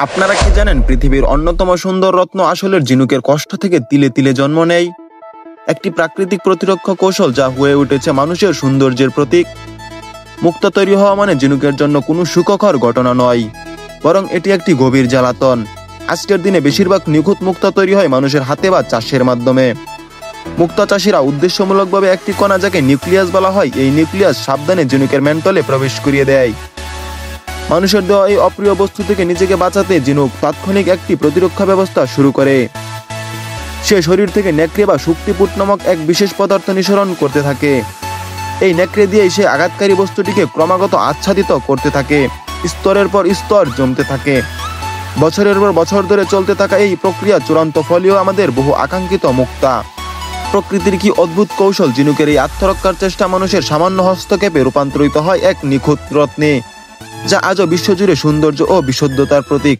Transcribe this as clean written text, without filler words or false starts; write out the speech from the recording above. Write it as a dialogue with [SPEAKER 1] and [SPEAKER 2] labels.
[SPEAKER 1] আপনারা কি জানেন পৃথিবীর অন্যতম সুন্দর রত্ন আসলের ঝিনুকের কষ্ট থেকে তিলে তিলে জন্ম নেয়? একটি প্রাকৃতিক প্রতিরক্ষা কৌশল যা হয়ে উঠেছে মানুষের সৌন্দর্যের প্রতীক। মুক্তা তৈরি হওয়া মানে ঝিনুকের জন্য কোনো সুখকর ঘটনা নয়, বরং এটি একটি গভীর জ্বালাতন। আজকের দিনে বেশিরভাগ নিখুঁত মুক্তা তৈরি হয় মানুষের হাতে বা চাষের মাধ্যমে। মুক্তা চাষিরা উদ্দেশ্যমূলকভাবে একটি কণা, যাকে নিউক্লিয়াস বলা হয়, এই নিউক্লিয়াস সাবধানে ঝিনুকের মেন্টলে প্রবেশ করিয়ে দেয়। মানুষের দেওয়া এই অপ্রিয় বস্তু থেকে নিজেকে বাঁচাতে ঝিনুক তাৎক্ষণিক একটি প্রতিরক্ষা ব্যবস্থা শুরু করে। সে শরীর থেকে নেকড়ে বা শুক্তিপুট নামক এক বিশেষ পদার্থ নিঃসরণ করতে থাকে। এই নেকড়ে দিয়েই সে আঘাতকারী বস্তুটিকে ক্রমাগত আচ্ছাদিত করতে থাকে। স্তরের পর স্তর জমতে থাকে। বছরের পর বছর ধরে চলতে থাকা এই প্রক্রিয়া চূড়ান্ত ফলেও আমাদের বহু আকাঙ্ক্ষিত মুক্তা। প্রকৃতির কি অদ্ভুত কৌশল! ঝিনুকের এই আত্মরক্ষার চেষ্টা মানুষের সামান্য হস্তক্ষেপে রূপান্তরিত হয় এক নিখুঁত রত্নে, যা আজও বিশ্বজুড়ে সৌন্দর্য ও বিশুদ্ধতার প্রতীক।